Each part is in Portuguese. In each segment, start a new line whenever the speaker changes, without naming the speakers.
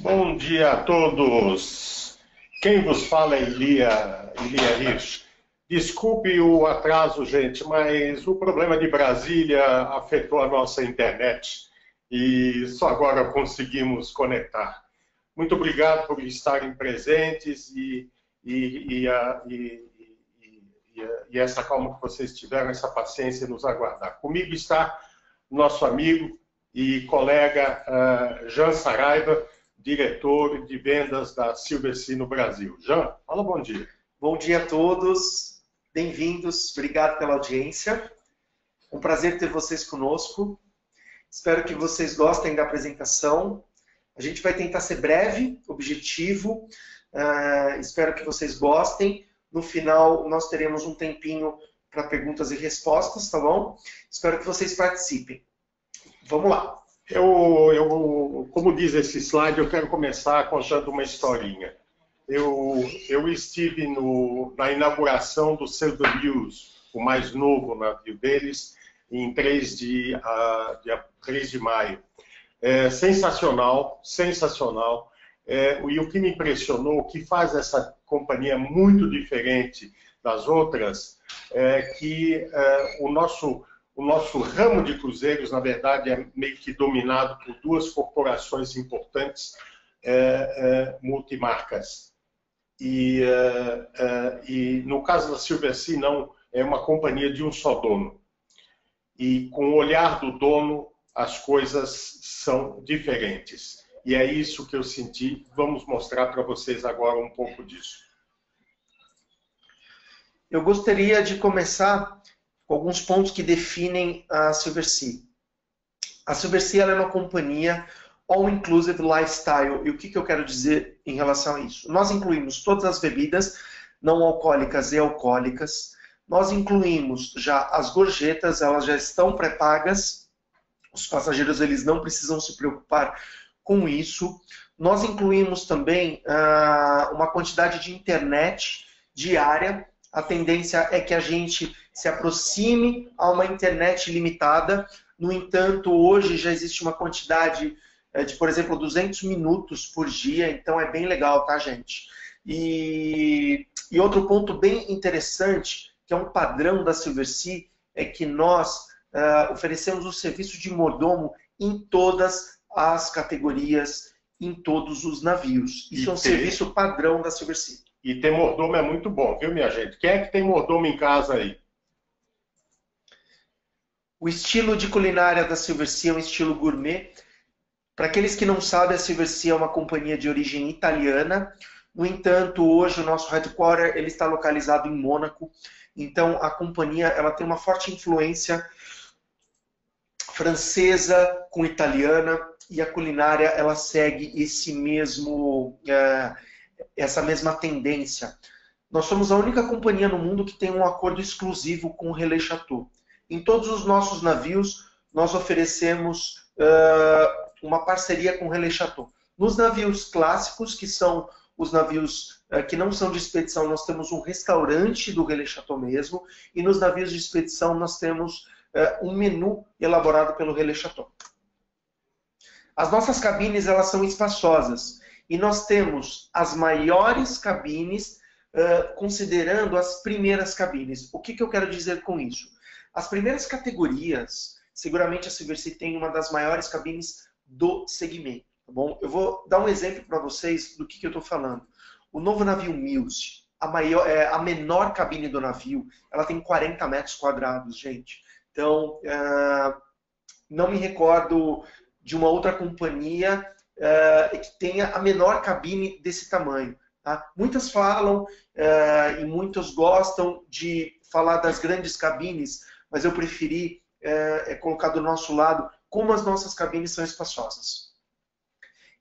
Bom dia a todos. Quem vos fala é Elia Hirsch. Desculpe o atraso, gente, mas o problema de Brasília afetou a nossa internet e só agora conseguimos conectar. Muito obrigado por estarem presentes e essa calma que vocês tiveram, essa paciência em nos aguardar. Comigo está nosso amigo e colega Jean Saraiva, diretor de vendas da Silverseas no Brasil. Jean, fala bom dia.
Bom dia a todos, bem-vindos, obrigado pela audiência. Um prazer ter vocês conosco. Espero que vocês gostem da apresentação. A gente vai tentar ser breve, objetivo. Espero que vocês gostem. No final, nós teremos um tempinho para perguntas e respostas, tá bom? Espero que vocês participem. Vamos lá.
Como diz esse slide, eu quero começar contando uma historinha. Eu estive na inauguração do Silver News, o mais novo navio deles, em 3 de maio. Sensacional, sensacional. E o que me impressionou, o que faz essa companhia muito diferente das outras, é que o nosso ramo de cruzeiros, na verdade, é meio que dominado por 2 corporações importantes multimarcas. E no caso da Silverseas, não, é uma companhia de um só dono. E com o olhar do dono, as coisas são diferentes. E é isso que eu senti. Vamos mostrar para vocês agora um pouco disso.
Eu gostaria de começar com alguns pontos que definem a Silverseas. A Silverseas ela é uma companhia all-inclusive lifestyle. E o que eu quero dizer em relação a isso? Nós incluímos todas as bebidas não alcoólicas e alcoólicas. Nós incluímos já as gorjetas, elas já estão pré-pagas. Os passageiros eles não precisam se preocupar com isso. Nós incluímos também uma quantidade de internet diária. A tendência é que a gente se aproxime a uma internet limitada. No entanto, hoje já existe uma quantidade de, por exemplo, 200 minutos por dia. Então é bem legal, tá, gente? E outro ponto bem interessante, que é um padrão da Silverseas, é que nós oferecemos o serviço de mordomo em todas as categorias, em todos os navios. Isso é um serviço padrão da Silverseas.
E ter mordomo é muito bom, viu, minha gente? Quem é que tem mordomo em casa aí?
O estilo de culinária da Silverseas é um estilo gourmet. Para aqueles que não sabem, a Silverseas é uma companhia de origem italiana. No entanto, hoje o nosso headquarter ele está localizado em Mônaco. Então, a companhia ela tem uma forte influência francesa com italiana. E a culinária ela segue essa mesma tendência. Nós somos a única companhia no mundo que tem um acordo exclusivo com o Relais Chateau. Em todos os nossos navios, nós oferecemos uma parceria com o Relais Chateau. Nos navios clássicos, que são os navios que não são de expedição, nós temos um restaurante do Relais Chateau mesmo. E nos navios de expedição, nós temos um menu elaborado pelo Relais Chateau. As nossas cabines elas são espaçosas. E nós temos as maiores cabines, considerando as primeiras cabines. O que eu quero dizer com isso? As primeiras categorias, seguramente a Silverseas tem uma das maiores cabines do segmento. Tá bom? Eu vou dar um exemplo para vocês do que eu estou falando. O novo navio Muse, a menor cabine do navio, ela tem 40 metros quadrados, gente. Então, não me recordo de uma outra companhia que tenha a menor cabine desse tamanho. Tá? Muitas falam e muitos gostam de falar das grandes cabines, mas eu preferi colocar do nosso lado como as nossas cabines são espaçosas.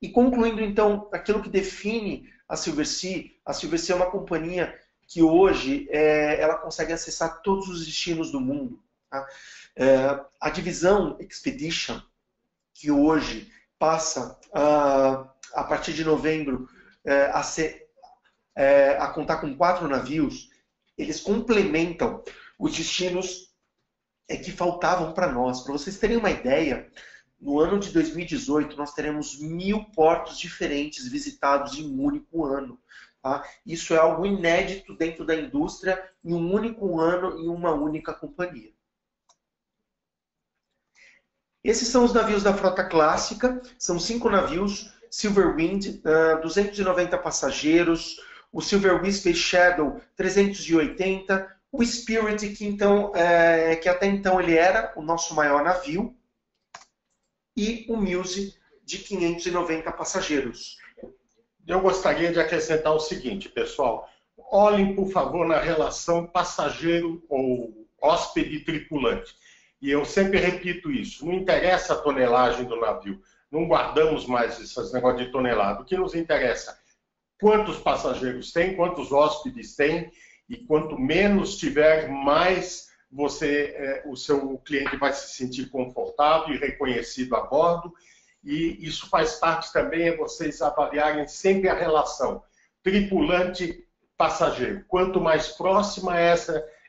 E concluindo então aquilo que define a Silverseas é uma companhia que hoje ela consegue acessar todos os destinos do mundo. Tá? A divisão Expedition, que hoje passa a partir de novembro a contar com 4 navios, eles complementam os destinos que faltavam para nós. Para vocês terem uma ideia, no ano de 2018, nós teremos 1.000 portos diferentes visitados em um único ano. Tá? Isso é algo inédito dentro da indústria, em um único ano, em uma única companhia. Esses são os navios da frota clássica, são 5 navios, Silverwind, 290 passageiros, o Silver Whisper Shadow, 380, o Spirit, que até então ele era o nosso maior navio, e o Muse, de 590 passageiros.
Eu gostaria de acrescentar o seguinte, pessoal. Olhem, por favor, na relação passageiro ou hóspede e tripulante. E eu sempre repito isso. Não interessa a tonelagem do navio. Não guardamos mais esses negócios de tonelada. O que nos interessa? Quantos passageiros tem, quantos hóspedes tem. E quanto menos tiver, mais o seu cliente vai se sentir confortável e reconhecido a bordo. E isso faz parte também, é vocês avaliarem sempre a relação tripulante-passageiro. Quanto mais próxima é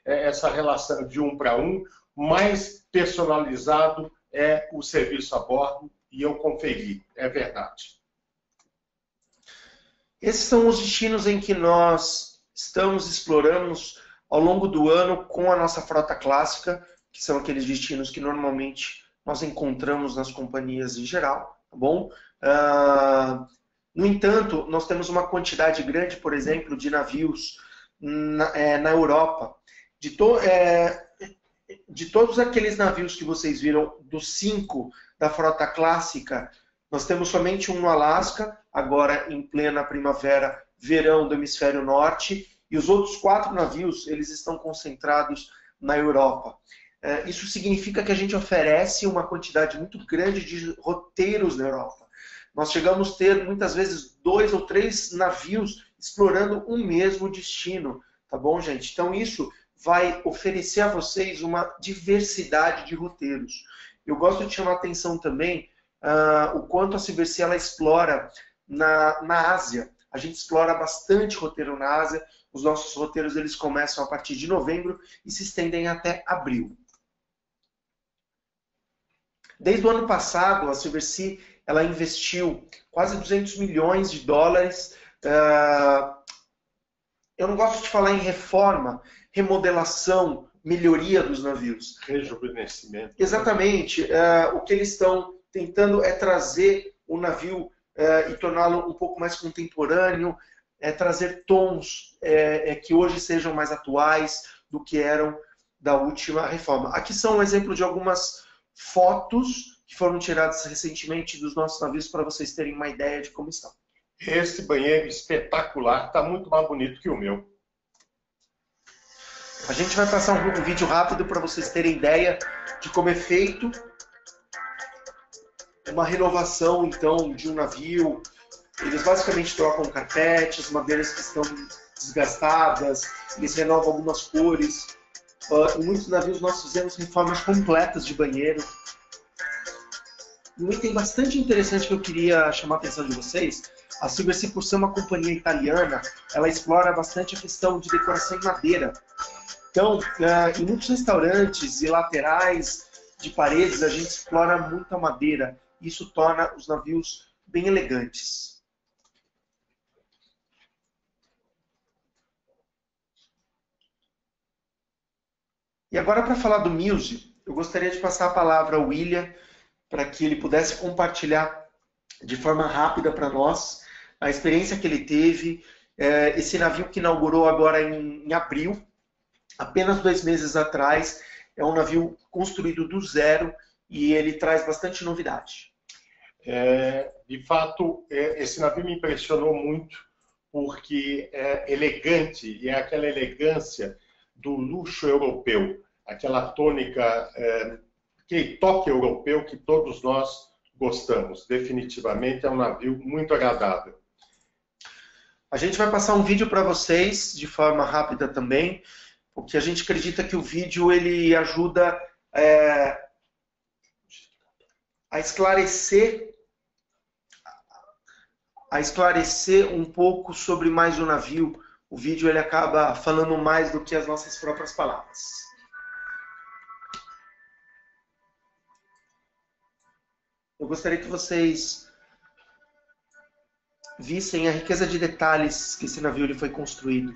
essa relação de um para um, mais personalizado é o serviço a bordo. E eu conferi, é verdade.
Esses são os destinos em que nós estamos explorando ao longo do ano com a nossa frota clássica, que são aqueles destinos que normalmente nós encontramos nas companhias em geral. Tá bom? No entanto, nós temos uma quantidade grande, por exemplo, de navios na Europa. De todos aqueles navios que vocês viram, dos 5 da frota clássica, nós temos somente um no Alasca, agora em plena primavera, verão do hemisfério norte, e os outros 4 navios, eles estão concentrados na Europa. Isso significa que a gente oferece uma quantidade muito grande de roteiros na Europa. Nós chegamos a ter, muitas vezes, 2 ou 3 navios explorando um mesmo destino. Tá bom, gente? Então, isso vai oferecer a vocês uma diversidade de roteiros. Eu gosto de chamar a atenção também o quanto a Silversea ela explora na Ásia. A gente explora bastante roteiro na Ásia. Os nossos roteiros eles começam a partir de novembro e se estendem até abril. Desde o ano passado, a Silversea ela investiu quase 200 milhões de dólares. Eu não gosto de falar em reforma, remodelação, melhoria dos navios.
Rejuvenescimento.
Exatamente. O que eles estão tentando é trazer o navio e torná-lo um pouco mais contemporâneo, trazer tons que hoje sejam mais atuais do que eram da última reforma. Aqui são um exemplo de algumas fotos que foram tiradas recentemente dos nossos navios para vocês terem uma ideia de como estão.
Esse banheiro espetacular, está muito mais bonito que o meu.
A gente vai passar um vídeo rápido para vocês terem ideia de como é feito uma renovação então de um navio. Eles basicamente trocam carpetes, madeiras que estão desgastadas, eles renovam algumas cores. Em muitos navios nós fizemos reformas completas de banheiro. Um item bastante interessante que eu queria chamar a atenção de vocês, a Silversea, por ser uma companhia italiana, ela explora bastante a questão de decoração em madeira. Então, em muitos restaurantes e laterais de paredes, a gente explora muita madeira. Isso torna os navios bem elegantes. E agora, para falar do Muse, eu gostaria de passar a palavra ao William, para que ele pudesse compartilhar de forma rápida para nós a experiência que ele teve. Esse navio que inaugurou agora em abril, apenas 2 meses atrás, é um navio construído do zero e ele traz bastante novidade.
De fato, esse navio me impressionou muito porque é elegante e é aquela elegância do luxo europeu, aquela tônica, aquele toque europeu que todos nós gostamos. Definitivamente é um navio muito agradável.
A gente vai passar um vídeo para vocês de forma rápida também, porque a gente acredita que o vídeo ele ajuda a esclarecer um pouco sobre mais o navio. O vídeo ele acaba falando mais do que as nossas próprias palavras. eu gostaria que vocês vissem a riqueza de detalhes que esse navio ele foi construído.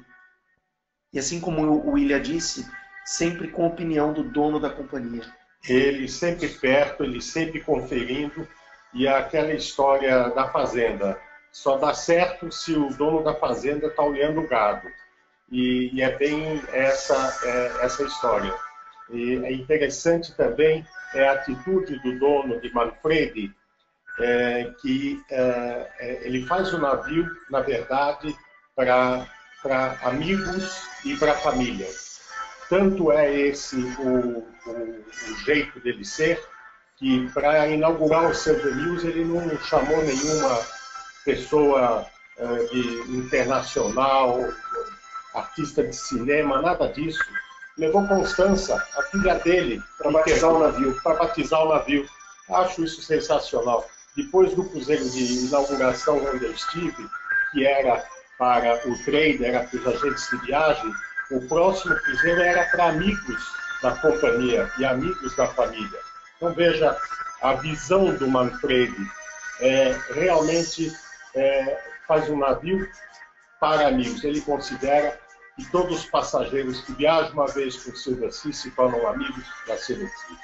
E assim como o William disse, sempre com a opinião do dono da companhia.
Ele sempre perto, ele sempre conferindo, e aquela história da fazenda. Só dá certo se o dono da fazenda está olhando o gado. E é bem essa história. E é interessante também a atitude do dono de Manfredi, que ele faz o navio, na verdade, para amigos e para família. Tanto é esse o jeito dele ser, que para inaugurar o Silver News ele não chamou nenhuma pessoa internacional, artista de cinema, nada disso. Levou Constança, a filha dele,
para batizar o navio.
Para batizar o navio. Acho isso sensacional. Depois do cruzeiro de inauguração onde eu estive, que era para o trader, era para os agentes de viagem, o próximo cruzeiro era para amigos da companhia e amigos da família. Então veja, a visão do Manfredi realmente faz um navio para amigos. Ele considera que todos os passageiros que viajam uma vez com o Silver Sea se tornam amigos da Silver Sea.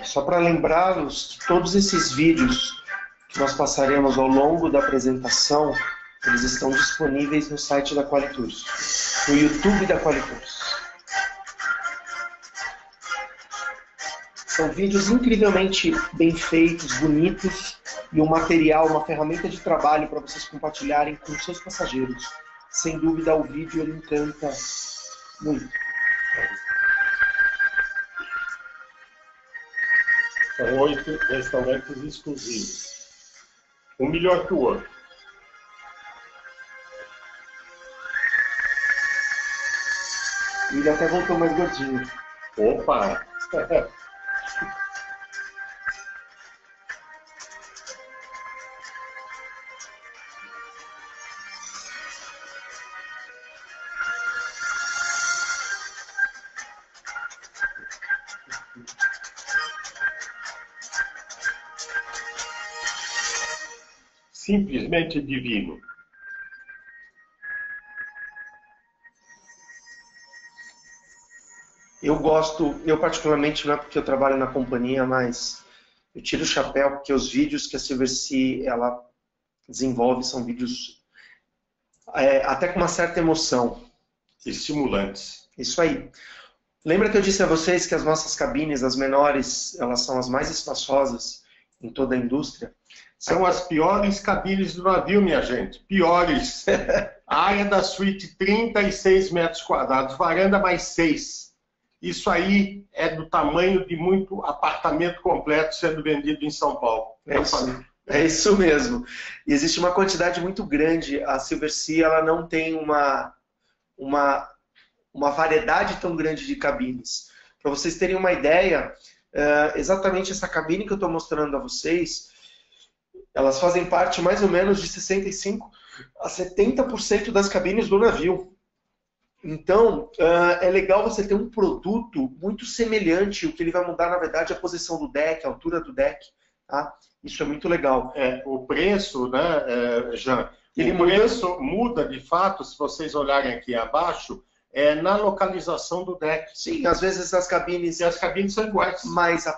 Só para lembrá-los que todos esses vídeos que nós passaremos ao longo da apresentação, eles estão disponíveis no site da Qualitours, no YouTube da Qualitours. São vídeos incrivelmente bem feitos, bonitos, e um material, uma ferramenta de trabalho para vocês compartilharem com seus passageiros. Sem dúvida, o vídeo ele encanta muito.
São 8 restaurantes exclusivos. Um melhor que o outro.
Ele até voltou mais gordinho.
Opa! Simplesmente divino.
Eu gosto, eu particularmente, não é porque eu trabalho na companhia, mas eu tiro o chapéu porque os vídeos que a Silver Sea ela desenvolve são vídeos até com uma certa emoção.
Estimulantes.
Isso aí. Lembra que eu disse a vocês que as nossas cabines, as menores, elas são as mais espaçosas em toda a indústria?
São as piores cabines do navio, minha gente. Piores. A área da suíte, 36 metros quadrados. Varanda mais 6. Isso aí é do tamanho de muito apartamento completo sendo vendido em São Paulo.
É isso mesmo. E existe uma quantidade muito grande. A Silver Sea ela não tem uma variedade tão grande de cabines. Para vocês terem uma ideia, exatamente essa cabine que eu estou mostrando a vocês, elas fazem parte mais ou menos de 65% a 70% das cabines do navio. Então, é legal você ter um produto muito semelhante. O que ele vai mudar, na verdade, é a posição do deck, a altura do deck. Tá? Isso é muito legal.
O preço, né, Jean? O preço muda, de fato, se vocês olharem aqui abaixo, na localização do deck.
Sim, às vezes as cabines...
E as cabines são iguais.
Mas a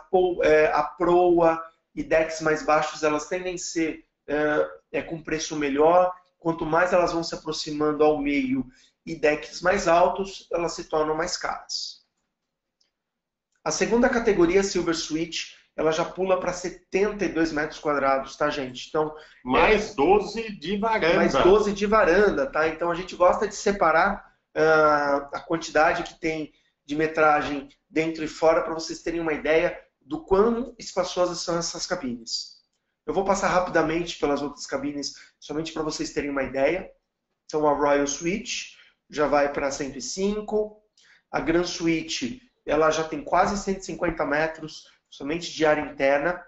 proa e decks mais baixos, elas tendem a ser com preço melhor. Quanto mais elas vão se aproximando ao meio e decks mais altos, elas se tornam mais caras. A segunda categoria, Silver Suite, ela já pula para 72 metros quadrados, tá, gente? Então,
mais 12 de varanda.
Mais 12 de varanda, tá? Então a gente gosta de separar a quantidade que tem de metragem dentro e fora para vocês terem uma ideia do quão espaçosas são essas cabines. Eu vou passar rapidamente pelas outras cabines, somente para vocês terem uma ideia. Então a Royal Suite já vai para 105. A Grand Suite, ela já tem quase 150 metros, somente de área interna.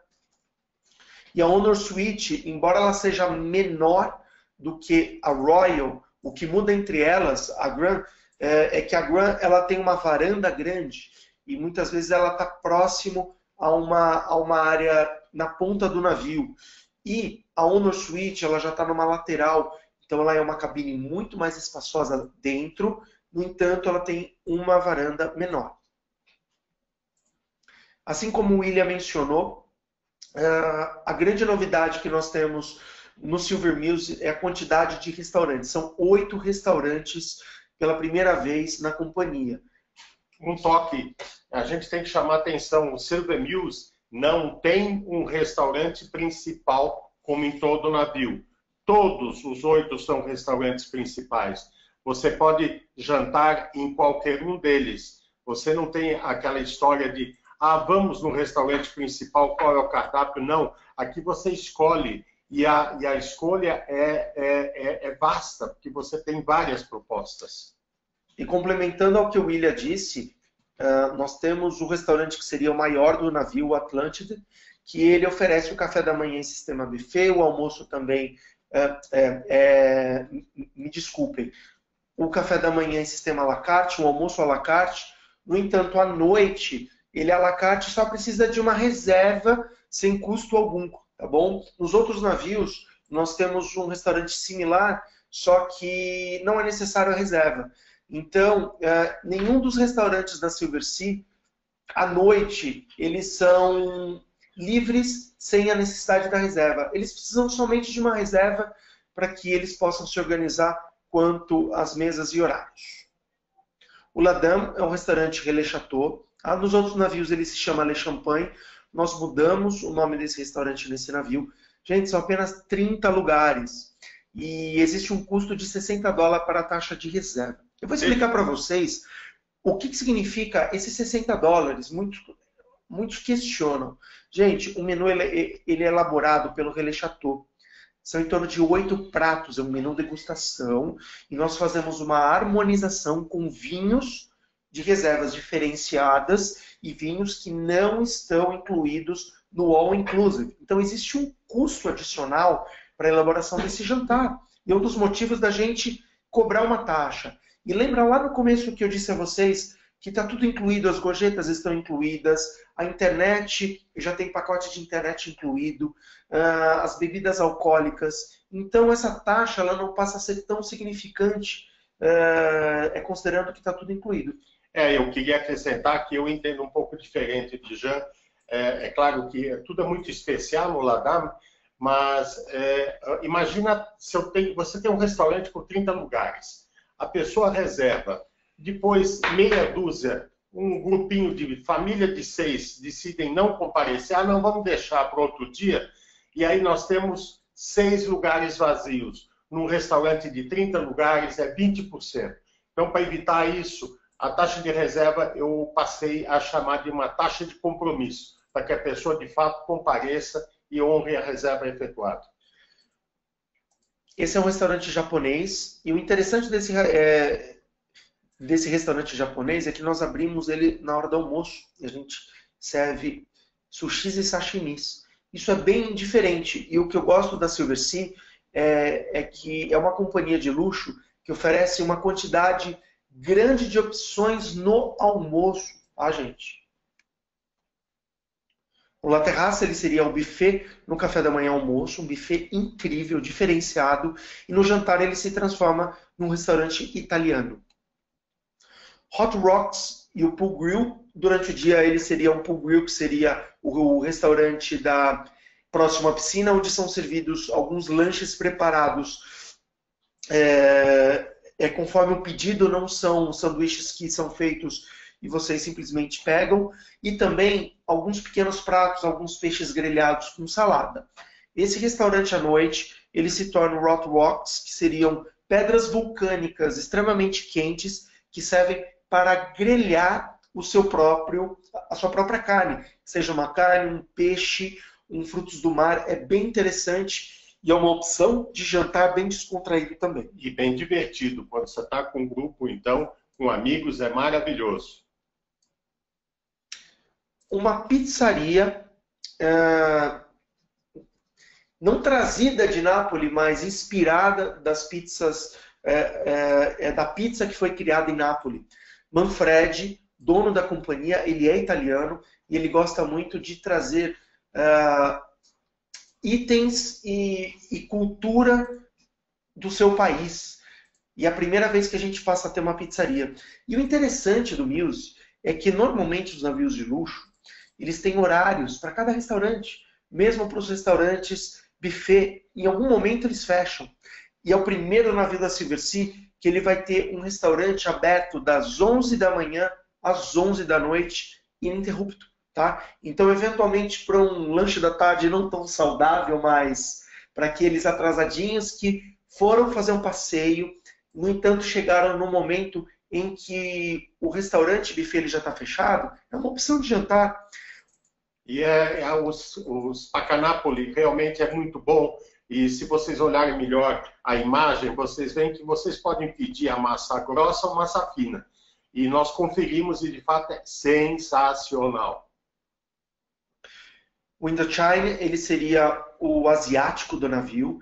E a Honor Suite, embora ela seja menor do que a Royal, o que muda entre elas, a Grand, é que a Grand ela tem uma varanda grande e muitas vezes ela está próximo a uma área na ponta do navio. E a Honor Suite ela já está numa lateral, então ela é uma cabine muito mais espaçosa dentro, no entanto ela tem uma varanda menor. Assim como o William mencionou, a grande novidade que nós temos no Silver Mills é a quantidade de restaurantes. São 8 restaurantes pela primeira vez na companhia.
Um toque, a gente tem que chamar a atenção, o Silver Mills não tem um restaurante principal como em todo o navio. Todos os 8 são restaurantes principais. Você pode jantar em qualquer um deles. Você não tem aquela história de vamos no restaurante principal, qual é o cardápio? Não, aqui você escolhe. E a escolha é vasta, porque você tem várias propostas.
E complementando ao que o William disse, nós temos o restaurante que seria o maior do navio, o Atlântida, que ele oferece o café da manhã em sistema buffet, o almoço também, me desculpem, o café da manhã em sistema à la carte, o almoço à la carte. No entanto, à noite, ele à la carte só precisa de uma reserva sem custo algum, tá bom? Nos outros navios, nós temos um restaurante similar, só que não é necessário a reserva. Então, nenhum dos restaurantes da Silversea, à noite, eles são livres sem a necessidade da reserva. Eles precisam somente de uma reserva para que eles possam se organizar quanto às mesas e horários. O La Dame é um restaurante Relais Chateau. Nos outros navios ele se chama Le Champagne. Nós mudamos o nome desse restaurante nesse navio. Gente, são apenas 30 lugares. E existe um custo de $60 para a taxa de reserva. Eu vou explicar para vocês o que significa esses $60. Muitos questionam. Gente, o menu ele é elaborado pelo Relais Chateau. São em torno de 8 pratos, é um menu degustação. E nós fazemos uma harmonização com vinhos de reservas diferenciadas e vinhos que não estão incluídos no All Inclusive. Então existe um custo adicional para a elaboração desse jantar. E é um dos motivos da gente cobrar uma taxa. E lembra lá no começo que eu disse a vocês que está tudo incluído, as gorjetas estão incluídas, a internet, já tem pacote de internet incluído, as bebidas alcoólicas. Então essa taxa ela não passa a ser tão significante, considerando que está tudo incluído.
Eu queria acrescentar que eu entendo um pouco diferente de Jean. É claro que tudo é muito especial no La Dame, mas imagina se você tem um restaurante com 30 lugares. A pessoa reserva, depois meia dúzia, um grupinho de família de 6 decidem não comparecer. Não, vamos deixar para outro dia. E aí nós temos 6 lugares vazios. Num restaurante de 30 lugares é 20%. Então, para evitar isso, a taxa de reserva eu passei a chamar de uma taxa de compromisso, para que a pessoa de fato compareça e honre a reserva efetuada.
Esse é um restaurante japonês, e o interessante desse restaurante japonês é que nós abrimos ele na hora do almoço, e a gente serve sushis e sashimis. Isso é bem diferente, e o que eu gosto da Silversea é que é uma companhia de luxo que oferece uma quantidade grande de opções no almoço, tá, gente? O La Terrace ele seria um buffet no café da manhã almoço, um buffet incrível, diferenciado, e no jantar ele se transforma num restaurante italiano. Hot Rocks e o Pool Grill, durante o dia ele seria um Pool Grill, que seria o restaurante da próxima piscina, onde são servidos alguns lanches preparados conforme o pedido, não são sanduíches que são feitos e vocês simplesmente pegam. E também alguns pequenos pratos, alguns peixes grelhados com salada. Esse restaurante à noite, ele se torna Rock Rocks, que seriam pedras vulcânicas extremamente quentes, que servem para grelhar a sua própria carne. Seja uma carne, um peixe, um frutos do mar. É bem interessante e é uma opção de jantar bem descontraído também.
E bem divertido. Quando você está com um grupo, então, com amigos, é maravilhoso.
Uma pizzaria, não trazida de Nápoles, mas inspirada das pizzas, da pizza que foi criada em Nápoles. Manfredi, dono da companhia, ele é italiano e ele gosta muito de trazer itens e cultura do seu país. E é a primeira vez que a gente passa a ter uma pizzaria. E o interessante do Muse é que normalmente os navios de luxo, eles têm horários para cada restaurante. Mesmo para os restaurantes buffet, em algum momento eles fecham. E é o primeiro navio da Silversea que ele vai ter um restaurante aberto das 11 da manhã às 11 da noite, ininterrupto. Tá? Então, eventualmente, para um lanche da tarde não tão saudável, mas para aqueles atrasadinhos que foram fazer um passeio, no entanto, chegaram no momento em que o restaurante buffet ele já está fechado, é uma opção de jantar.
E os Pacanapoli realmente é muito bom. E se vocês olharem melhor a imagem, vocês veem que vocês podem pedir a massa grossa ou massa fina. E nós conferimos e, de fato, é sensacional.
O Indochine, ele seria o asiático do navio,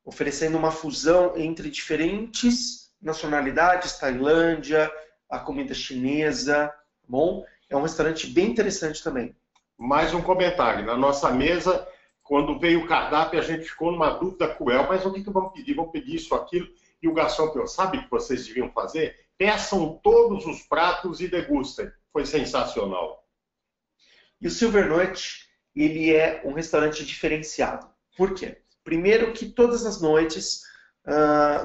oferecendo uma fusão entre diferentes nacionalidades, Tailândia, a comida chinesa, bom? É um restaurante bem interessante também.
Mais um comentário. Na nossa mesa, quando veio o cardápio, a gente ficou numa dúvida cruel. Mas o que vamos pedir? Vamos pedir isso, aquilo. E o garçom falou, sabe o que vocês deviam fazer? Peçam todos os pratos e degustem. Foi sensacional.
E o Silver Noite, ele é um restaurante diferenciado. Por quê? Primeiro que todas as noites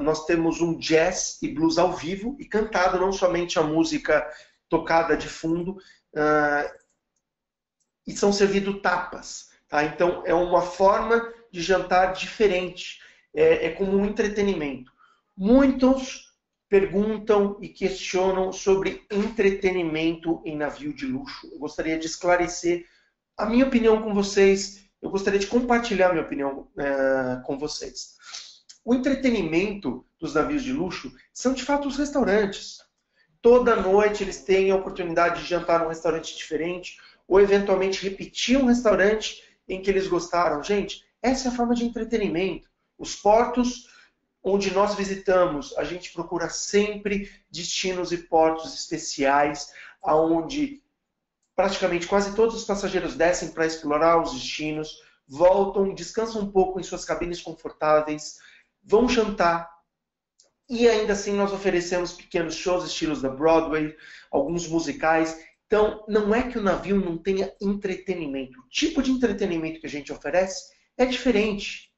nós temos um jazz e blues ao vivo e cantado, não somente a música tocada de fundo, e são servidos tapas. Tá? Então, é uma forma de jantar diferente. É como um entretenimento. Muitos perguntam e questionam sobre entretenimento em navio de luxo. Eu gostaria de esclarecer a minha opinião com vocês. Eu gostaria de compartilhar a minha opinião com vocês. O entretenimento dos navios de luxo são, de fato, os restaurantes. Toda noite eles têm a oportunidade de jantar num restaurante diferente ou, eventualmente, repetir um restaurante em que eles gostaram. Gente, essa é a forma de entretenimento. Os portos onde nós visitamos, a gente procura sempre destinos e portos especiais, onde praticamente quase todos os passageiros descem para explorar os destinos, voltam, descansam um pouco em suas cabines confortáveis, vão jantar, e ainda assim nós oferecemos pequenos shows estilos da Broadway, alguns musicais. Então, não é que o navio não tenha entretenimento. O tipo de entretenimento que a gente oferece é diferente.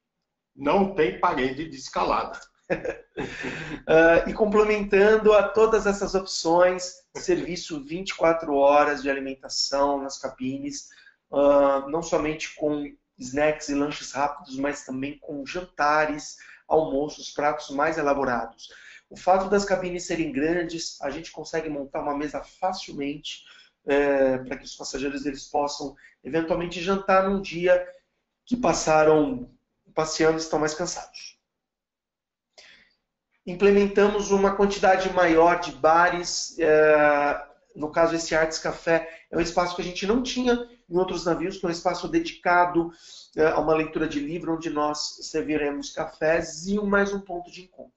Não tem parede de escalada.
E complementando a todas essas opções, serviço 24 horas de alimentação nas cabines, não somente com snacks e lanches rápidos, mas também com jantares, almoços, pratos mais elaborados. O fato das cabines serem grandes, a gente consegue montar uma mesa facilmente para que os passageiros eles possam eventualmente jantar num dia que passaram passeando e estão mais cansados. Implementamos uma quantidade maior de bares, no caso esse Arts Café é um espaço que a gente não tinha em outros navios, que é um espaço dedicado a uma leitura de livro, onde nós serviremos cafés e mais um ponto de encontro.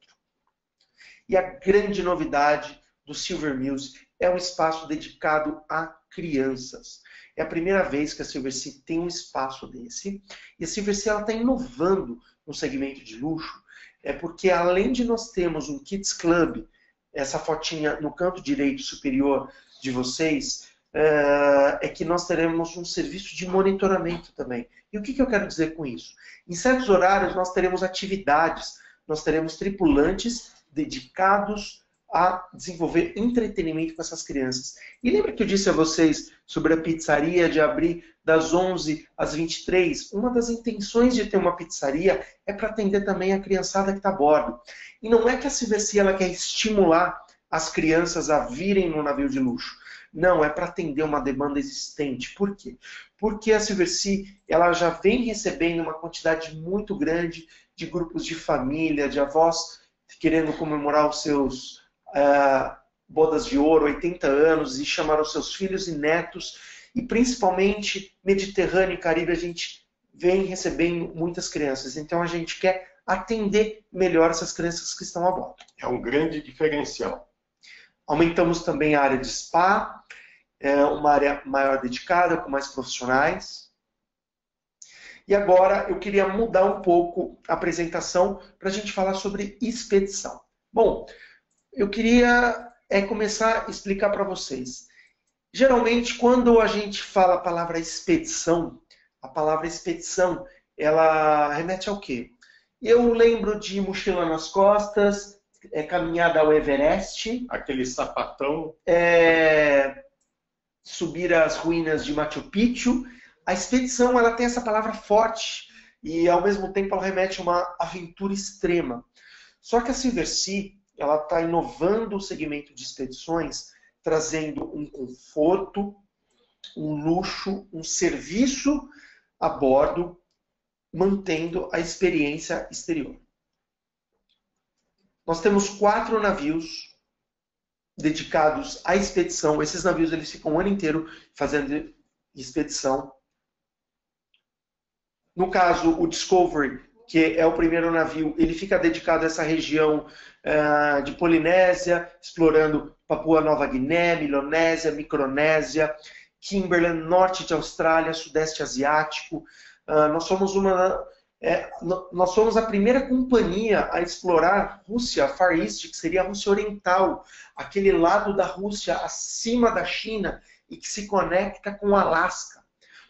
E a grande novidade do Silver Muse é um espaço dedicado a crianças. É a primeira vez que a Silversea tem um espaço desse. E a Silversea está inovando no segmento de luxo, porque além de nós termos um Kids Club, essa fotinha no canto direito superior de vocês, é que nós teremos um serviço de monitoramento também. E o que eu quero dizer com isso? Em certos horários nós teremos atividades, nós teremos tripulantes dedicados a desenvolver entretenimento com essas crianças. E lembra que eu disse a vocês sobre a pizzaria de abrir das 11 às 23? Uma das intenções de ter uma pizzaria é para atender também a criançada que está a bordo. E não é que a Silversea ela quer estimular as crianças a virem no navio de luxo. Não, é para atender uma demanda existente. Por quê? Porque a Silversea ela já vem recebendo uma quantidade muito grande de grupos de família, de avós querendo comemorar os seus bodas de ouro, 80 anos, e chamar os seus filhos e netos. E principalmente Mediterrâneo e Caribe, a gente vem recebendo muitas crianças. Então a gente quer atender melhor essas crianças que estão a bordo.
É um grande diferencial.
Aumentamos também a área de spa, uma área maior dedicada, com mais profissionais. E agora eu queria mudar um pouco a apresentação para a gente falar sobre expedição. Bom, eu queria começar a explicar para vocês. Geralmente, quando a gente fala a palavra expedição, ela remete ao quê? Eu lembro de mochila nas costas, caminhada ao Everest.
Aquele sapatão.
Subir as ruínas de Machu Picchu. A expedição ela tem essa palavra forte e, ao mesmo tempo, ela remete a uma aventura extrema. Só que a Silversea ela está inovando o segmento de expedições, trazendo um conforto, um luxo, um serviço a bordo, mantendo a experiência exterior. Nós temos 4 navios dedicados à expedição. Esses navios eles ficam o ano inteiro fazendo expedição. No caso, o Discovery, que é o primeiro navio, ele fica dedicado a essa região de Polinésia, explorando Papua Nova Guiné, Melanésia, Micronésia, Kimberley, norte de Austrália, sudeste asiático. Nós somos a primeira companhia a explorar Rússia, Far East, que seria a Rússia Oriental, aquele lado da Rússia acima da China e que se conecta com o Alasca.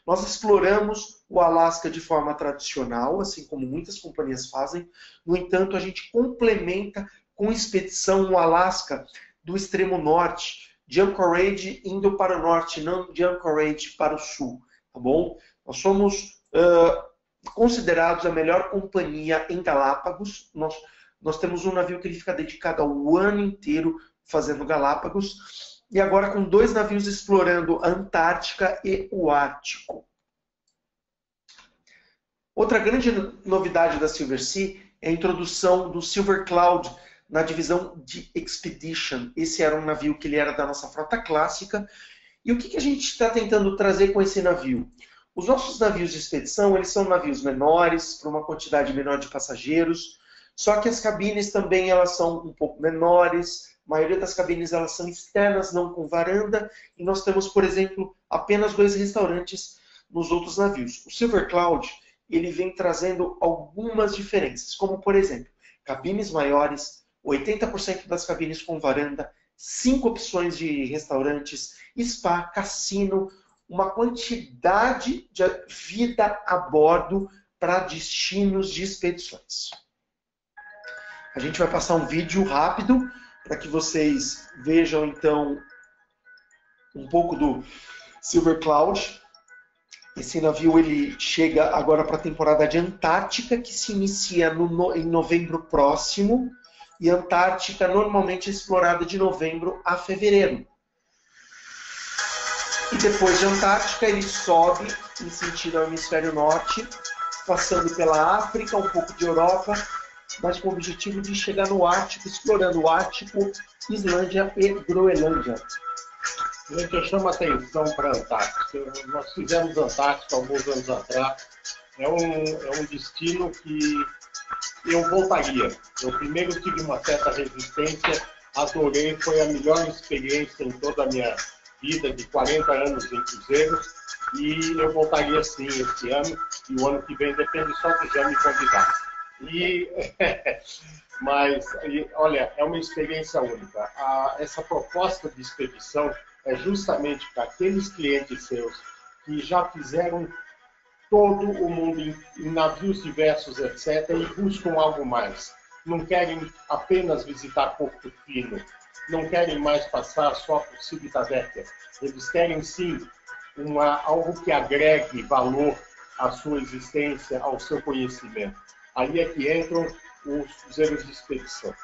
Nós exploramos o Alasca de forma tradicional, assim como muitas companhias fazem. No entanto, a gente complementa com expedição o Alasca do extremo norte, de Anchorage indo para o norte, não de Anchorage para o sul. Tá bom? Nós somos considerados a melhor companhia em Galápagos. Nós temos um navio que ele fica dedicado ao ano inteiro fazendo Galápagos. E agora com 2 navios explorando a Antártica e o Ártico. Outra grande novidade da Silversea é a introdução do Silver Cloud na divisão de Expedition. Esse era um navio que ele era da nossa frota clássica. E o que a gente está tentando trazer com esse navio? Os nossos navios de expedição, eles são navios menores, para uma quantidade menor de passageiros, só que as cabines também elas são um pouco menores. A maioria das cabines elas são externas, não com varanda, e nós temos, por exemplo, apenas 2 restaurantes nos outros navios. O Silver Cloud ele vem trazendo algumas diferenças, como, por exemplo, cabines maiores, 80% das cabines com varanda, 5 opções de restaurantes, spa, cassino, uma quantidade de vida a bordo para destinos de expedições. A gente vai passar um vídeo rápido para que vocês vejam, então, um pouco do Silver Cloud. Esse navio ele chega agora para a temporada de Antártica, que se inicia em novembro próximo. E a Antártica normalmente é explorada de novembro a fevereiro. E depois de Antártica, ele sobe em sentido ao hemisfério norte, passando pela África, um pouco de Europa, mas com o objetivo de chegar no Ártico, explorando o Ártico, Islândia e Groenlândia.
Gente, eu chamo a atenção para a Antártica. Nós fizemos Antártica alguns anos atrás. É um destino que eu voltaria. Eu primeiro tive uma certa resistência, adorei, foi a melhor experiência em toda a minha vida de 40 anos em cruzeiros. E eu voltaria sim esse ano, e o ano que vem depende só do Jean me convidar. Mas, olha, é uma experiência única. Essa proposta de expedição é justamente para aqueles clientes seus que já fizeram todo o mundo em navios diversos, etc., e buscam algo mais. Não querem apenas visitar Porto Fino, não querem mais passar só por civitanezas. Eles querem, sim, algo que agregue valor à sua existência, ao seu conhecimento. Aí é que entram os cruzeiros de expedição.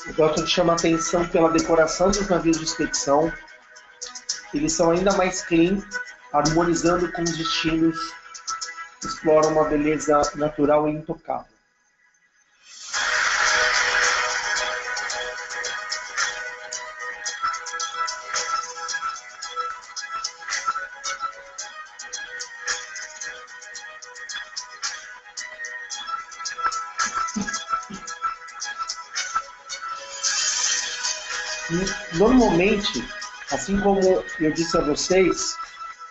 Eu gosto de chamar a atenção pela decoração dos navios de expedição. Eles são ainda mais clean, harmonizando com os destinos que exploram uma beleza natural e intocável. Normalmente, assim como eu disse a vocês,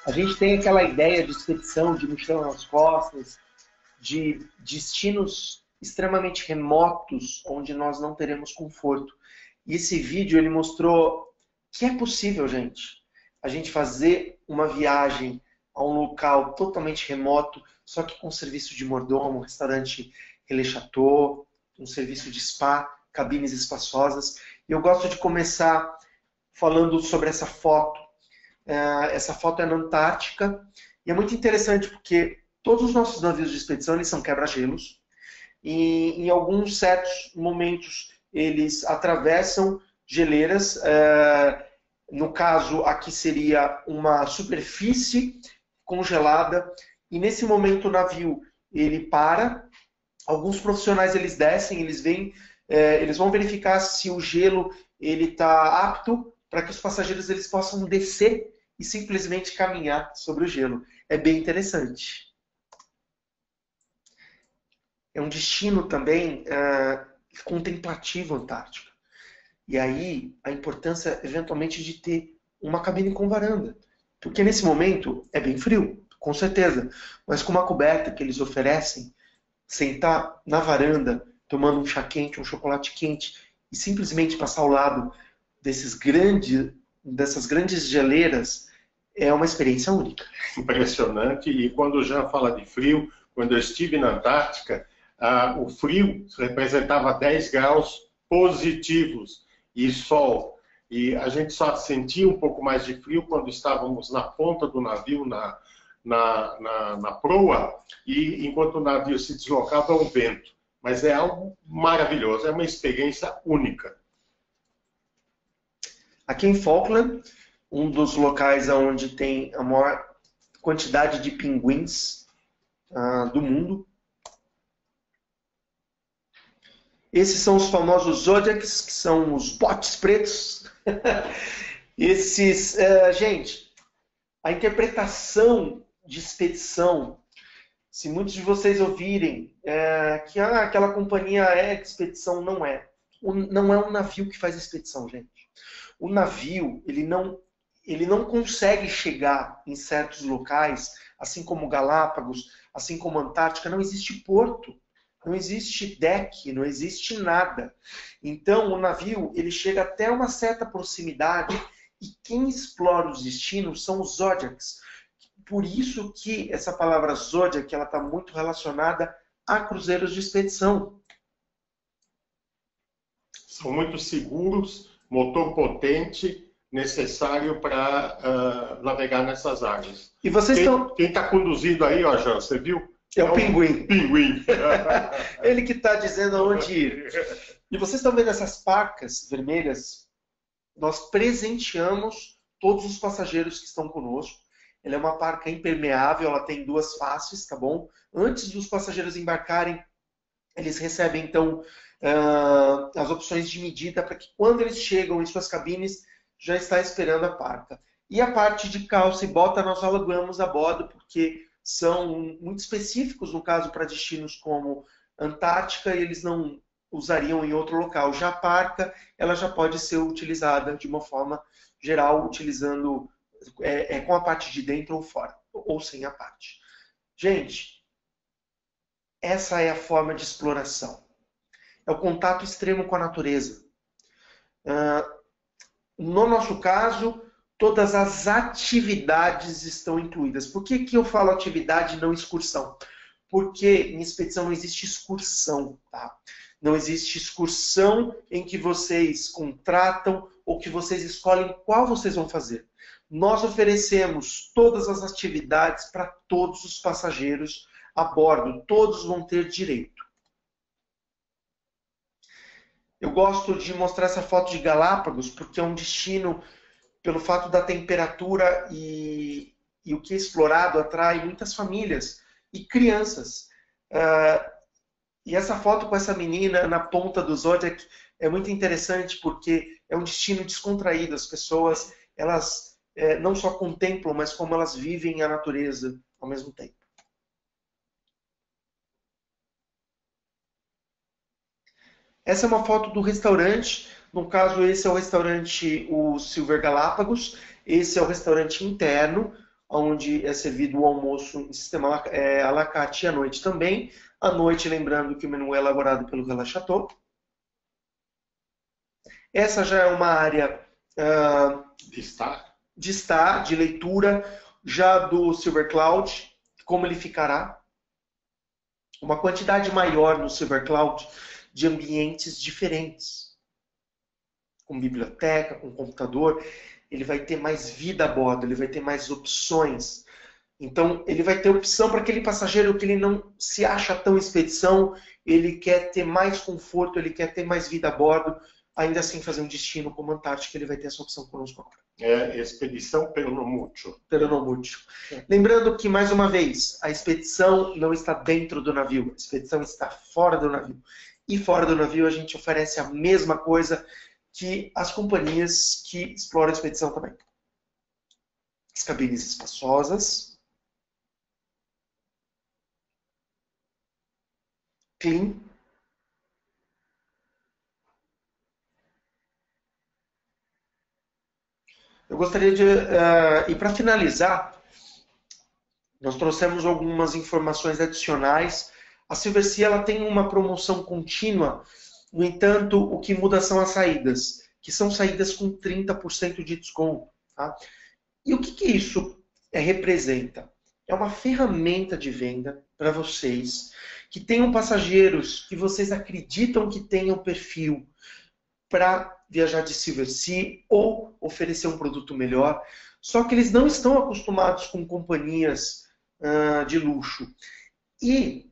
a gente tem aquela ideia de expedição, de mochila nas costas, de destinos extremamente remotos, onde nós não teremos conforto. E esse vídeo ele mostrou que é possível, gente, a gente fazer uma viagem a um local totalmente remoto, só que com serviço de mordomo, restaurante Relais Chateau, um serviço de spa, cabines espaçosas. E eu gosto de começar falando sobre essa foto. Essa foto é na Antártica e é muito interessante porque todos os nossos navios de expedição eles são quebra-gelos e em alguns certos momentos eles atravessam geleiras. No caso, aqui seria uma superfície congelada e nesse momento o navio ele para. Alguns profissionais eles descem, eles vêm, eles vão verificar se o gelo ele está apto para que os passageiros eles possam descer e simplesmente caminhar sobre o gelo. É bem interessante. É um destino também contemplativo Antártica. E aí a importância eventualmente de ter uma cabine com varanda. Porque nesse momento é bem frio, com certeza. Mas com uma coberta que eles oferecem, sentar na varanda, tomando um chá quente, um chocolate quente, e simplesmente passar ao lado dessas grandes geleiras, é uma experiência única.
Impressionante. E quando o Jean fala de frio, quando eu estive na Antártica, o frio representava 10 graus positivos e sol. E a gente só sentia um pouco mais de frio quando estávamos na ponta do navio, na proa, e enquanto o navio se deslocava, o vento. Mas é algo maravilhoso, é uma experiência única.
Aqui em Falkland, um dos locais onde tem a maior quantidade de pinguins do mundo. Esses são os famosos Zodiacs, que são os botes pretos. Gente, a interpretação de expedição, se muitos de vocês ouvirem que aquela companhia é de expedição, não é. Não é um navio que faz expedição, gente. O navio, ele não consegue chegar em certos locais, assim como Galápagos, assim como Antártica, não existe porto, não existe deck, não existe nada. Então, o navio, ele chega até uma certa proximidade e quem explora os destinos são os Zodiacs. Por isso que essa palavra Zodiac, ela está muito relacionada a cruzeiros de expedição.
São muito seguros, motor potente, necessário para navegar nessas áreas.
E vocês
Quem está conduzindo aí, ó, Jean, você viu?
É o pinguim.
Pinguim.
Ele que está dizendo aonde ir. E vocês estão vendo essas placas vermelhas? Nós presenteamos todos os passageiros que estão conosco. Ela é uma placa impermeável, ela tem duas faces, tá bom? Antes dos passageiros embarcarem, eles recebem, então, as opções de medida para que quando eles chegam em suas cabines, já está esperando a placa. E a parte de calça e bota nós alugamos a bordo, porque são muito específicos, no caso, para destinos como Antártica, e eles não usariam em outro local. Já a parca, ela já pode ser utilizada de uma forma geral, utilizando com a parte de dentro ou fora, ou sem a parte. Gente, essa é a forma de exploração. É o contato extremo com a natureza. No nosso caso, todas as atividades estão incluídas. Por que que eu falo atividade e não excursão? Porque em expedição não existe excursão, tá? Não existe excursão em que vocês contratam ou que vocês escolhem qual vocês vão fazer. Nós oferecemos todas as atividades para todos os passageiros a bordo. Todos vão ter direito. Eu gosto de mostrar essa foto de Galápagos porque é um destino, pelo fato da temperatura e o que é explorado, atrai muitas famílias e crianças. E essa foto com essa menina na ponta do Zodiac é muito interessante porque é um destino descontraído. As pessoas, elas não só contemplam, mas como elas vivem a natureza ao mesmo tempo. Essa é uma foto do restaurante. No caso, esse é o restaurante, o Silver Galápagos. Esse é o restaurante interno, onde é servido o almoço em sistema à la carte à noite também. À noite, lembrando que o menu é elaborado pelo Relax Chateau. Essa já é uma área de estar, de leitura, já do Silver Cloud, como ele ficará. Uma quantidade maior no Silver Cloud de ambientes diferentes. Com biblioteca, com computador, ele vai ter mais vida a bordo, ele vai ter mais opções. Então, ele vai ter opção para aquele passageiro que ele não se acha tão expedição, ele quer ter mais conforto, ele quer ter mais vida a bordo, ainda assim fazer um destino como Antártica, ele vai ter essa opção conosco agora.
Expedição Peronomútil.
Peronomútil. Lembrando que, mais uma vez, a expedição não está dentro do navio, a expedição está fora do navio. E fora do navio a gente oferece a mesma coisa que as companhias que exploram a expedição também. As cabines espaçosas, clean. Eu gostaria de... e para finalizar, nós trouxemos algumas informações adicionais. A Silversea ela tem uma promoção contínua, no entanto, o que muda são as saídas, que são saídas com 30% de desconto. Tá? E o que isso representa? É uma ferramenta de venda para vocês que tenham passageiros que vocês acreditam que tenham perfil para viajar de Silversea ou oferecer um produto melhor, só que eles não estão acostumados com companhias de luxo. E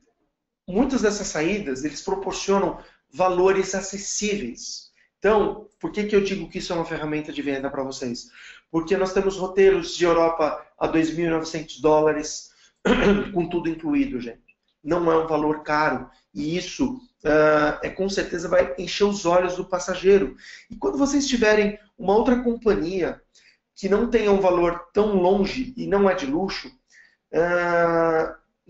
muitas dessas saídas, eles proporcionam valores acessíveis. Então, por que eu digo que isso é uma ferramenta de venda para vocês? Porque nós temos roteiros de Europa a $2.900, com tudo incluído, gente. Não é um valor caro. E isso com certeza vai encher os olhos do passageiro. E quando vocês tiverem uma outra companhia que não tenha um valor tão longe e não é de luxo,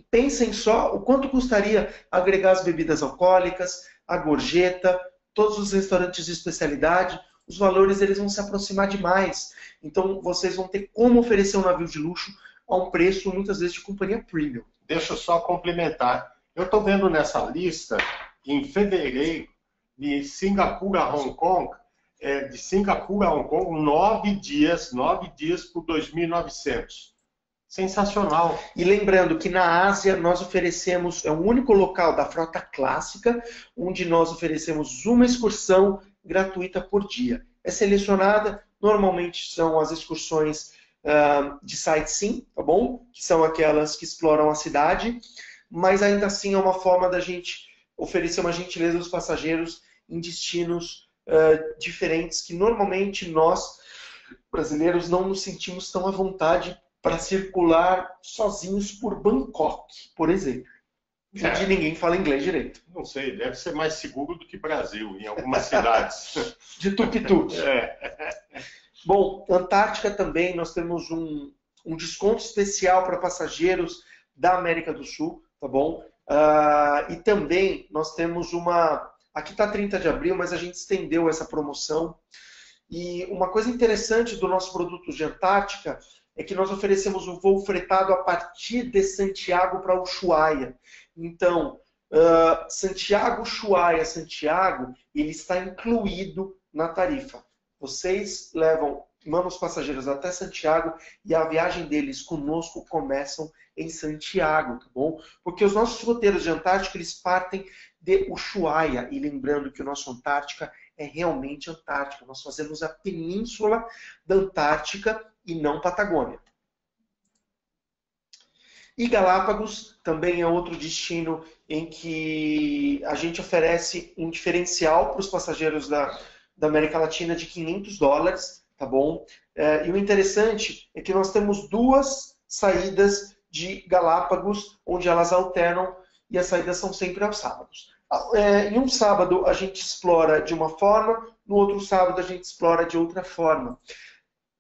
pensem só o quanto custaria agregar as bebidas alcoólicas, a gorjeta, todos os restaurantes de especialidade. Os valores eles vão se aproximar demais. Então vocês vão ter como oferecer um navio de luxo a um preço muitas vezes de companhia premium.
Deixa eu só complementar. Eu estou vendo nessa lista, em fevereiro, de Singapura a Hong Kong, 9 dias por 2.900. Sensacional.
E lembrando que na Ásia nós oferecemos, é o único local da frota clássica, onde nós oferecemos uma excursão gratuita por dia. É selecionada, normalmente são as excursões de sightseeing, tá bom? Que são aquelas que exploram a cidade, mas ainda assim é uma forma da gente oferecer uma gentileza aos passageiros em destinos diferentes, que normalmente nós, brasileiros, não nos sentimos tão à vontade para circular sozinhos por Bangkok, por exemplo. Onde ninguém fala inglês direito.
Não sei, deve ser mais seguro do que Brasil, em algumas cidades.
De tuk-tuk. Bom, Antártica também, nós temos um desconto especial para passageiros da América do Sul, tá bom? E também nós temos uma... Aqui está 30 de abril, mas a gente estendeu essa promoção. E uma coisa interessante do nosso produto de Antártica é que nós oferecemos um voo fretado a partir de Santiago para Ushuaia. Então, Santiago, Ushuaia, Santiago, ele está incluído na tarifa. Vocês levam mandam os passageiros até Santiago e a viagem deles conosco começam em Santiago, tá bom? Porque os nossos roteiros de Antártica, eles partem de Ushuaia. E lembrando que o nosso Antártica é realmente Antártica. Nós fazemos a península da Antártica e não Patagônia. E Galápagos também é outro destino em que a gente oferece um diferencial para os passageiros da América Latina de $500, tá bom? E o interessante é que nós temos 2 saídas de Galápagos, onde elas alternam e as saídas são sempre aos sábados. Em um sábado a gente explora de uma forma, no outro sábado a gente explora de outra forma.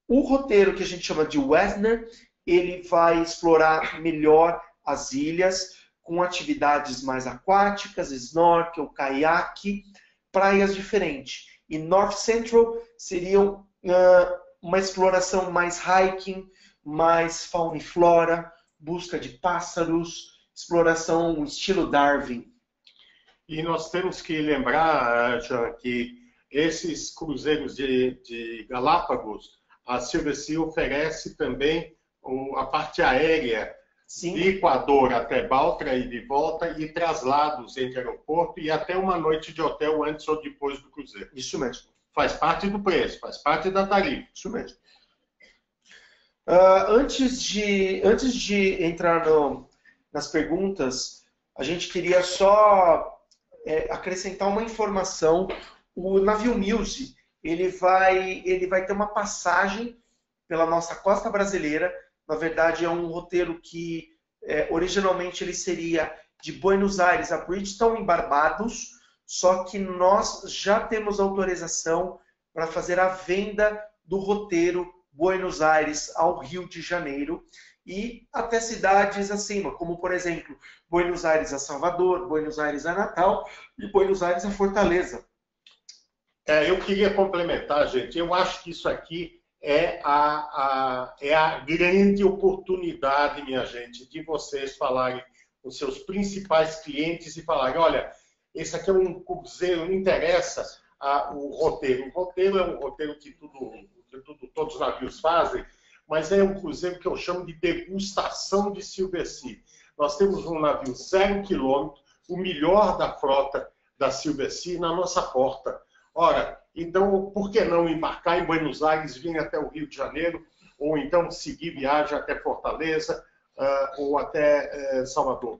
O roteiro que a gente chama de Western, ele vai explorar melhor as ilhas, com atividades mais aquáticas, snorkel, caiaque, praias diferentes. E North Central seriam uma exploração mais hiking, mais fauna e flora, busca de pássaros, exploração estilo Darwin.
E nós temos que lembrar, Jean, que esses cruzeiros de Galápagos, a Silversea oferece também a parte aérea. Sim. De Equador até Baltra e de volta, e traslados entre aeroporto e até uma noite de hotel antes ou depois do cruzeiro.
Isso mesmo.
Faz parte do preço, faz parte da tarifa.
Isso mesmo. Antes de entrar nas perguntas, a gente queria só acrescentar uma informação. O navio Muse, ele vai ter uma passagem pela nossa costa brasileira. Na verdade, é um roteiro que originalmente ele seria de Buenos Aires a Bridgetown, em Barbados, só que nós já temos autorização para fazer a venda do roteiro Buenos Aires ao Rio de Janeiro e até cidades acima, como, por exemplo, Buenos Aires a Salvador, Buenos Aires a Natal e Buenos Aires a Fortaleza.
Eu queria complementar, gente. Eu acho que isso aqui é a grande oportunidade, minha gente, de vocês falarem com seus principais clientes e falarem, olha, esse aqui é um cruzeiro, não interessa o roteiro. O roteiro é um roteiro que todos os navios fazem, mas é um cruzeiro que eu chamo de degustação de Silversea. Nós temos um navio 0 km, o melhor da frota da Silversea, na nossa porta. Ora, então, por que não embarcar em Buenos Aires, vir até o Rio de Janeiro, ou então seguir viagem até Fortaleza ou até Salvador?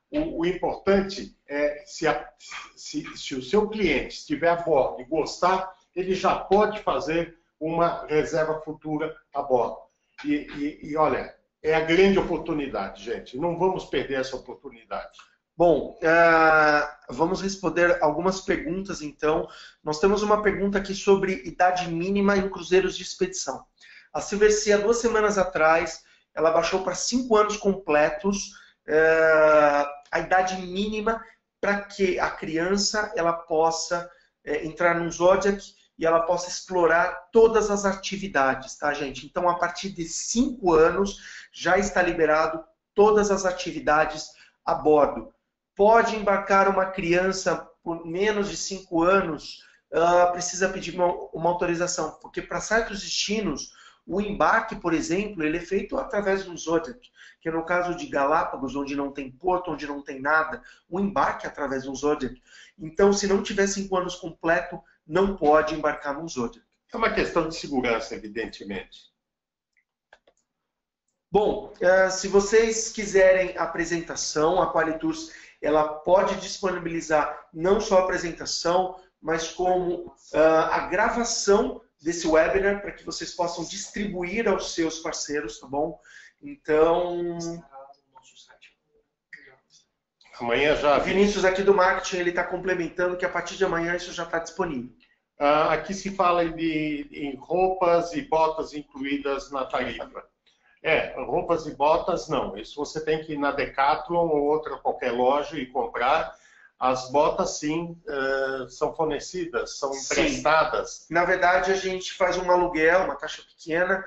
O importante é, se o seu cliente estiver a bordo e gostar, ele já pode fazer uma reserva futura a bordo. E olha, é a grande oportunidade, gente. Não vamos perder essa oportunidade.
Bom, vamos responder algumas perguntas, então. Nós temos uma pergunta aqui sobre idade mínima em cruzeiros de expedição. A Silversea, 2 semanas atrás, ela baixou para 5 anos completos a idade mínima para que a criança ela possa entrar no Zodiac e ela possa explorar todas as atividades, tá, gente? Então, a partir de 5 anos, já está liberado todas as atividades a bordo. Pode embarcar uma criança por menos de 5 anos, precisa pedir uma autorização, porque para certos destinos, o embarque, por exemplo, ele é feito através de um Zodiac, que no caso de Galápagos, onde não tem porto, onde não tem nada, o embarque é através de um Zodiac. Então, se não tiver 5 anos completo, não pode embarcar num Zodiac.
É uma questão de segurança, evidentemente.
Bom, se vocês quiserem a apresentação, a Qualitours ela pode disponibilizar não só a apresentação, mas como a gravação desse webinar para que vocês possam distribuir aos seus parceiros, tá bom? Então,
amanhã já.
O Vinícius aqui do marketing ele está complementando que a partir de amanhã isso já está disponível.
Aqui se fala em roupas e botas incluídas na tarifa. Roupas e botas não. Isso você tem que ir na Decathlon ou outra qualquer loja e comprar. As botas, sim, são fornecidas, são emprestadas.
Sim. Na verdade, a gente faz um aluguel, uma taxa pequena.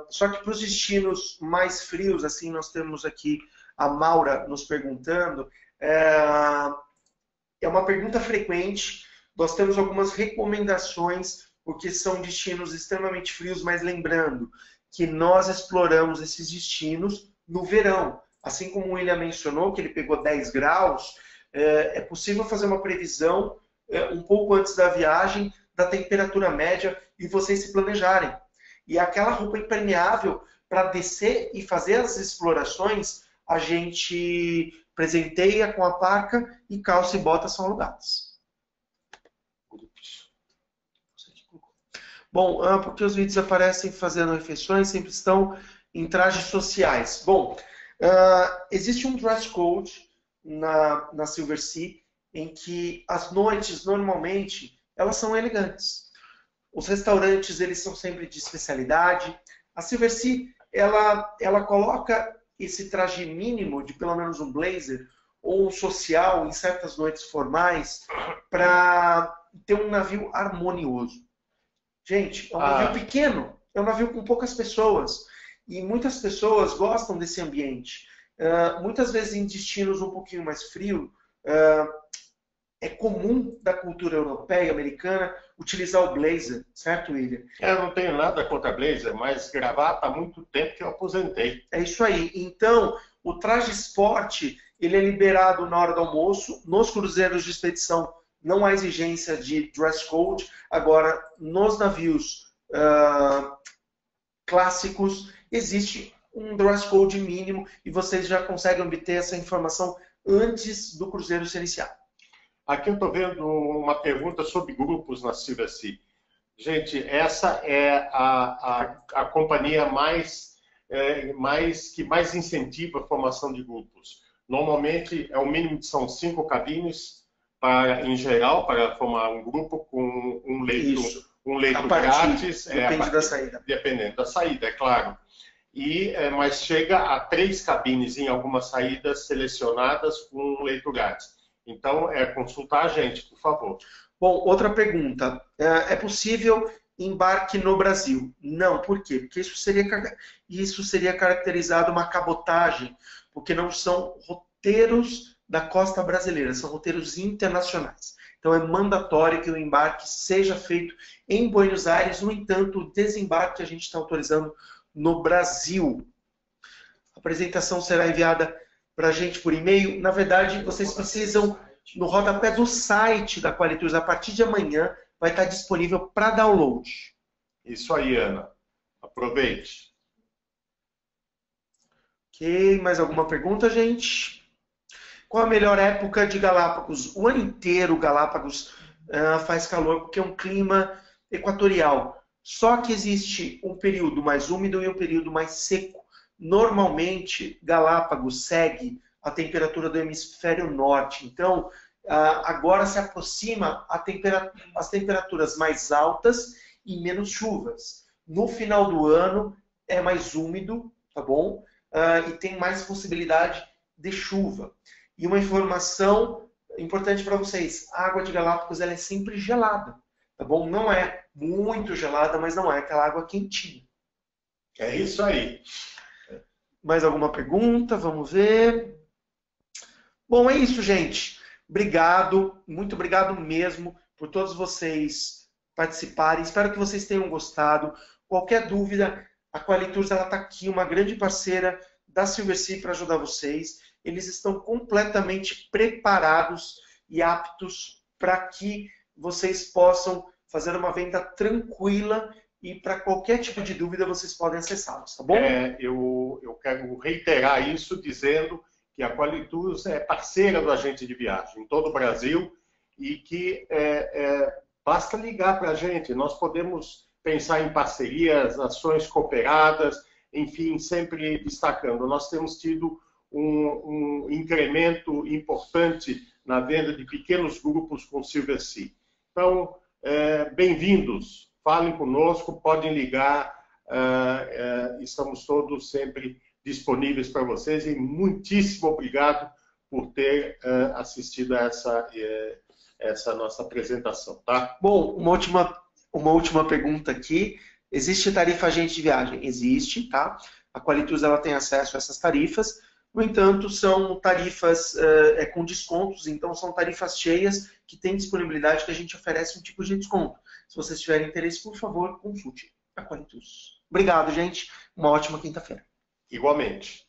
Só que para os destinos mais frios, assim, nós temos aqui a Maura nos perguntando. É uma pergunta frequente. Nós temos algumas recomendações porque são destinos extremamente frios, mas lembrando que nós exploramos esses destinos no verão. Assim como o William mencionou, que ele pegou 10 graus, é possível fazer uma previsão um pouco antes da viagem da temperatura média e vocês se planejarem. E aquela roupa impermeável para descer e fazer as explorações, a gente presenteia com a parca e calça e botas são alugadas. Bom, porque os vídeos aparecem fazendo refeições, sempre estão em trajes sociais. Bom, existe um dress code na Silversea em que as noites, normalmente, elas são elegantes. Os restaurantes, eles são sempre de especialidade. A Silversea, ela coloca esse traje mínimo de pelo menos um blazer ou um social em certas noites formais para ter um navio harmonioso. Gente, é um navio pequeno, é um navio com poucas pessoas. E muitas pessoas gostam desse ambiente. Muitas vezes em destinos um pouquinho mais frios, é comum da cultura europeia, americana, utilizar o blazer, certo, William?
Eu não tenho nada contra blazer, mas gravata há muito tempo que eu aposentei.
É isso aí. Então, o traje esporte, ele é liberado na hora do almoço. Nos cruzeiros de expedição não há exigência de dress code. Agora, nos navios clássicos, existe um dress code mínimo e vocês já conseguem obter essa informação antes do cruzeiro se iniciar.
Aqui eu estou vendo uma pergunta sobre grupos na Silversea. Gente, essa é a companhia que mais incentiva a formação de grupos. Normalmente, o mínimo são 5 cabines, em geral, para formar um grupo com um leito grátis.
Depende da saída.
Dependendo da saída, é claro. Mas chega a 3 cabines em algumas saídas selecionadas com um leito grátis. Então, consultar a gente, por favor.
Bom, outra pergunta. É possível embarque no Brasil? Não. Por quê? Porque isso seria caracterizado uma cabotagem, porque não são roteiros da costa brasileira, são roteiros internacionais. Então, é mandatório que o embarque seja feito em Buenos Aires. No entanto, o desembarque a gente está autorizando no Brasil. A apresentação será enviada para a gente por e-mail. Na verdade, vocês precisam, no rodapé do site da Qualitours, a partir de amanhã, vai estar disponível para download.
Isso aí, Ana. Aproveite.
Ok, mais alguma pergunta, gente? Qual a melhor época de Galápagos? O ano inteiro Galápagos faz calor porque é um clima equatorial. Só que existe um período mais úmido e um período mais seco. Normalmente, Galápagos segue a temperatura do hemisfério norte. Então, agora se aproxima as temperaturas mais altas e menos chuvas. No final do ano, é mais úmido, tá bom? E tem mais possibilidade de chuva. E uma informação importante para vocês. A água de Galápagos ela é sempre gelada, tá bom? Não é muito gelada, mas não é aquela água quentinha.
É isso aí.
Mais alguma pergunta? Vamos ver. Bom, é isso, gente. Obrigado, muito obrigado mesmo por todos vocês participarem. Espero que vocês tenham gostado. Qualquer dúvida, a Qualitours está aqui, uma grande parceira da Silversea para ajudar vocês. Eles estão completamente preparados e aptos para que vocês possam fazer uma venda tranquila e para qualquer tipo de dúvida vocês podem acessá-los, tá bom?
Eu quero reiterar isso dizendo que a Qualitours é parceira do agente de viagem em todo o Brasil e que basta ligar para a gente. Nós podemos pensar em parcerias, ações cooperadas, enfim, sempre destacando. Nós temos tido um incremento importante na venda de pequenos grupos com Silversea. Então, bem-vindos. Falem conosco, podem ligar, estamos todos sempre disponíveis para vocês e muitíssimo obrigado por ter assistido a essa nossa apresentação, tá?
Bom, uma última pergunta aqui. Existe tarifa agente de viagem? Existe, tá? A Qualitours ela tem acesso a essas tarifas. No entanto, são tarifas com descontos, então são tarifas cheias que têm disponibilidade que a gente oferece um tipo de desconto. Se vocês tiverem interesse, por favor, consulte a Qualitus. Obrigado, gente. Uma ótima quinta-feira.
Igualmente.